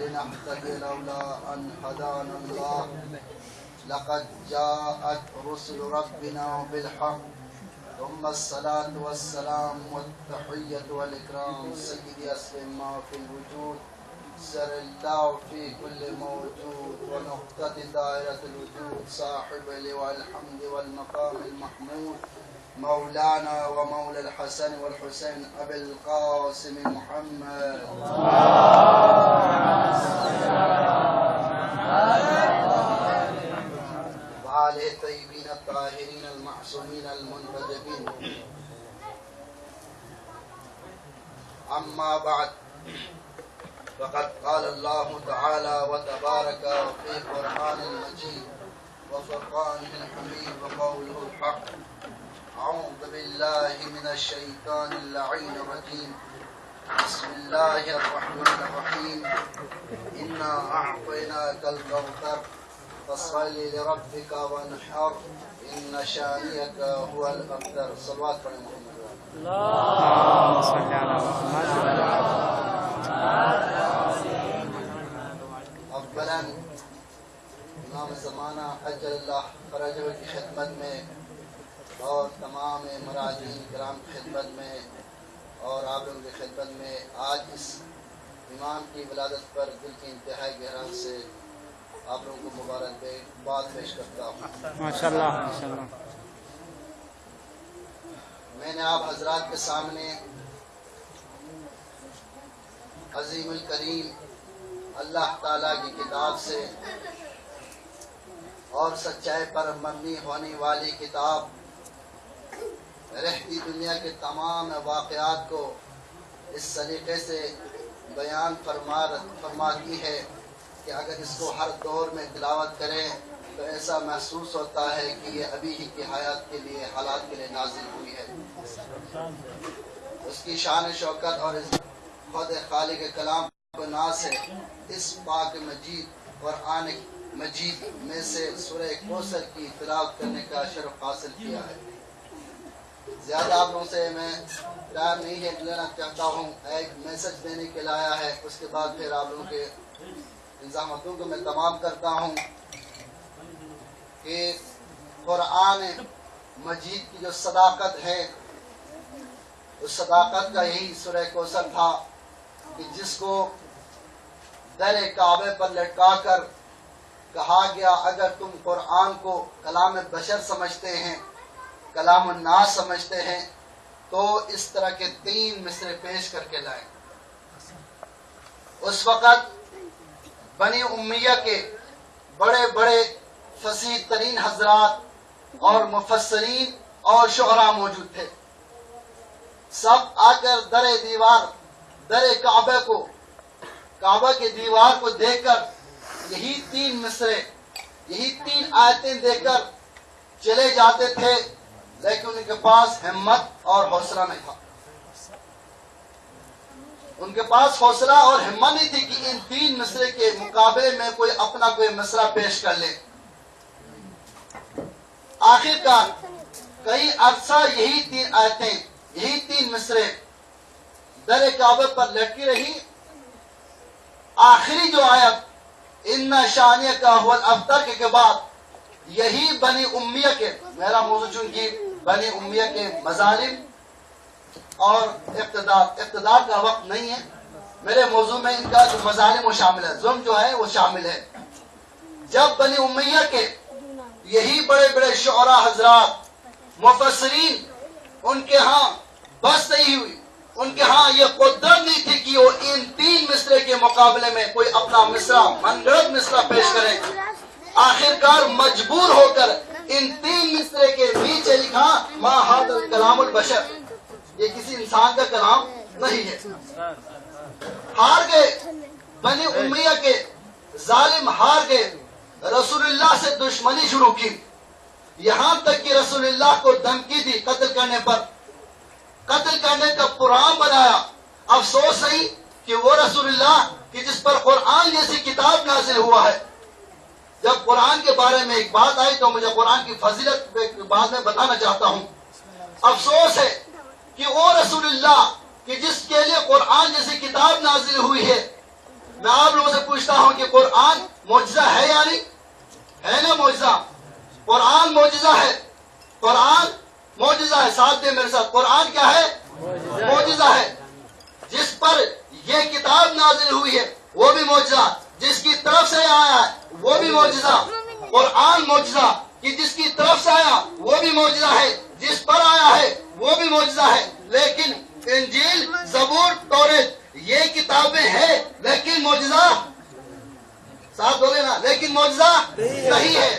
لنهتدي لولا أن هدانا الله لقد جاءت رسل ربنا بالحق ثم الصلاة والسلام والتحية والإكرام سيدي أسلم ما في الوجود سر الله في كل موجود ونقطة دائرة الوجود صاحب لواء الحمد والمقام المحمود مولانا ومولى الحسن والحسين أبي القاسم محمد وآله الطيبين الطاهرين المعصومين المنتجبين. أما بعد فقد قال الله تعالى وتبارك في القرآن المجيد وفرقانه الحميد وقوله الحق أعوذ بالله من الشيطان اللعين الرجيم بسم الله الرحمن الرحيم إنا أعطيناك الكوثر فصل لربك وانحر إن شانئك هو الأبتر. صلوات على محمد. اللهم صل على محمد. اولا امام زمانہ اجل اللہ فرجہ کی خدمت میں اور تمام مراجعین کرام کی خدمت میں اور آپ لوگوں کی خدمت میں آج اس امام کی ولادت پر دل کی انتہائی گہرائی سے آپ لوگوں کو مبارکباد پیش کرتا ہوں. ماشاءاللہ ماشاءاللہ. میں نے آپ حضرات کے سامنے عظیم الکریم اللہ تعالیٰ کی کتاب سے اور سچائی پر مبنی ہونے والی کتاب رہتی دنیا کے تمام واقعات کو اس سلیقے سے بیان فرماتی ہے کہ اگر اس کو ہر دور میں تلاوت کریں تو ایسا محسوس ہوتا ہے کہ یہ ابھی ہی کی حیات کے لیے حالات کے لیے نازل ہوئی ہے. اس کی شان شوکت اور خود خالق کلام کو ناز ہے. اس پاک مجید قرآن مجید میں سے سورہ کوثر کی تلاوت کرنے کا شرف حاصل کیا ہے. زیادہ آپ لوگوں سے میں ٹائم نہیں ہے لینا چاہتا ہوں. ایک میسج دینے کے لایا ہے, اس کے بعد پھر آپ لوگوں کے الزاماتوں کو میں تمام کرتا ہوں کہ قرآن مجید کی جو صداقت ہے اس صداقت کا یہی سورہ کوثر تھا کہ جس کو در کعبے پر لٹکا کر کہا گیا اگر تم قرآن کو کلام بشر سمجھتے ہیں, کلام الناس سمجھتے ہیں تو اس طرح کے 3 مصرے پیش کر کے لائیں. اس وقت بنی امیہ کے بڑے بڑے فصیح ترین حضرات اور مفسرین اور شعراء موجود تھے. سب آ کر در کعبہ کے دیوار کو دیکھ کر یہی 3 مصرے, یہی 3 آیتیں دے کر چلے جاتے تھے, لیکن ان کے پاس ہمت اور حوصلہ نہیں تھا. ان کے پاس حوصلہ اور ہمت نہیں تھی کہ ان 3 مصرے کے مقابلے میں کوئی اپنا کوئی مصرع پیش کر لے. آخرکار کئی عرصہ یہی 3 آیتیں, یہی 3 مصرے در کعبے پر لٹکی رہی. آخری جو آیت ان شانئک هو الابتر کے بعد یہی بنی امیہ کے, میرا موضوع چونکہ بنی امیہ کے مظالم اور اقتدار کا وقت نہیں ہے, میرے موضوع میں ان کا جو مظالم وہ شامل ہے, ظلم جو ہے وہ شامل ہے. جب بنی امیہ کے یہی بڑے بڑے شعراء حضرات مفسرین ان کے ہاں بس نہیں ہوئی, ان کے ہاں یہ قدرت نہیں تھی کہ وہ ان 3 مصرے کے مقابلے میں کوئی اپنا مصرع منگڑت مصرع پیش کرے. آخرکار مجبور ہو کر ان 3 مصرے کے نیچے لکھا ما ھذا کلام البشر, یہ کسی انسان کا کلام نہیں ہے. ہار گئے بنی امیہ کے ظالم, ہار گئے. رسول اللہ سے دشمنی شروع کی, یہاں تک کہ رسول اللہ کو دھمکی دی قتل کرنے پر, قتل کرنے کا پروگرام بنایا. افسوس نہیں کہ وہ رسول اللہ کہ جس پر قرآن جیسی کتاب نازل ہوا ہے. جب قرآن کے بارے میں ایک بات آئی تو مجھے قرآن کی فضیلت بعد میں بتانا چاہتا ہوں. افسوس ہے کہ وہ رسول اللہ کہ جس کے لیے قرآن جیسی کتاب نازل ہوئی ہے, میں آپ لوگوں سے پوچھتا ہوں کہ قرآن معجزہ ہے یا نہیں؟ ہے نا معجزہ؟ قرآن معجزہ ہے، قرآن معجزہ ہے. ساتھ دے میرے ساتھ، قرآن کیا ہے؟ معجزہ ہے. جس پر یہ کتاب نازل ہوئی ہے وہ بھی معجزہ، جس کی طرف سے آیا ہے وہ بھی معجزہ. قرآن معجزہ کہ جس کی طرف سے آیا وہ بھی معجزہ ہے، جس پر آیا ہے وہ بھی معجزہ ہے. لیکن انجیل، زبور، توریت یہ کتابیں ہیں لیکن معجزہ، ساتھ بولے نا، لیکن معجزہ نہیں ہے.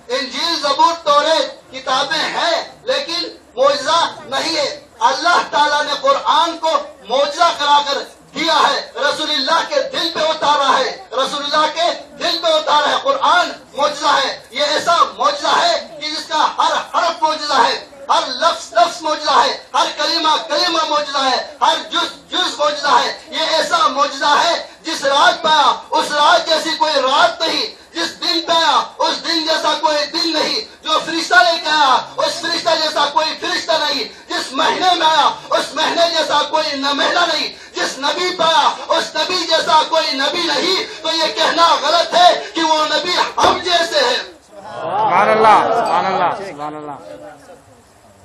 انجیل، زبور، توریت کتابیں ہیں لیکن معجزہ نہیں ہے. اللہ تعالیٰ نے قرآن کو معجزہ کرا کر دیا ہے، رسول اللہ کے دل پہ اتارا ہے، رسول اللہ کے دل پہ اتارا ہے. قرآن معجزہ ہے. یہ ایسا معجزہ ہے کہ جس کا ہر حرف معجزہ ہے، ہر لفظ لفظ معجزہ ہے، ہر کلمہ کلمہ معجزہ ہے، ہر جز جز معجزہ ہے. یہ ایسا معجزہ ہے جس رات پایا اس رات جیسی کوئی رات نہیں، جس دن پایا اس دن جیسا کوئی دن نہیں، جو فرشتہ لے کے آیا اس فرشتہ جیسا کوئی فرشتہ نہیں، جس مہینے میں آیا اس مہینے جیسا کوئی مہینہ نہیں، جس نبی پایا اس نبی جیسا کوئی نبی نہیں. تو یہ کہنا غلط ہے کہ وہ نبی ہم جیسے ہیں. سبحان اللہ، سبحان اللہ، سبحان اللہ.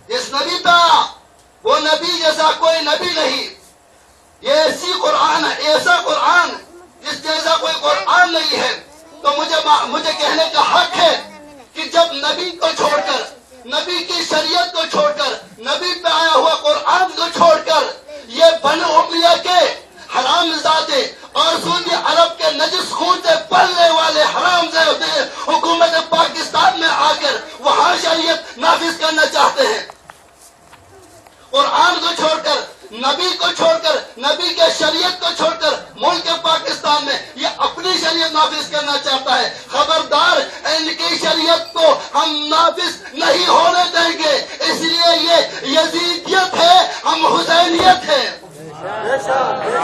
جس نبی پایا وہ نبی جیسا کوئی نبی نہیں. یہ ایسی قرآن ہے، ایسا قرآن جس جیسا کوئی قرآن نہیں ہے. تو مجھے کہنے کا حق ہے کہ جب نبی کو چھوڑ کر، نبی کی شریعت کو چھوڑ کر، نبی پہ آیا ہوا قرآن کو چھوڑ کر یہ بنو امیہ کے حرام زادے اور سعودی عرب کے نجس خون سے پلنے والے حرام زادے حکومت پاکستان میں آ کر وہاں شریعت نافذ کرنا چاہتے ہیں. قرآن کو چھوڑ کر، نبی کو چھوڑ کر، نبی کے شریعت کو چھوڑ کر ملک پاکستان میں یہ اپنی شریعت نافذ کرنا چاہتا ہے. خبردار، ان کی شریعت کو ہم نافذ نہیں ہونے دیں گے. اس لیے یہ یزید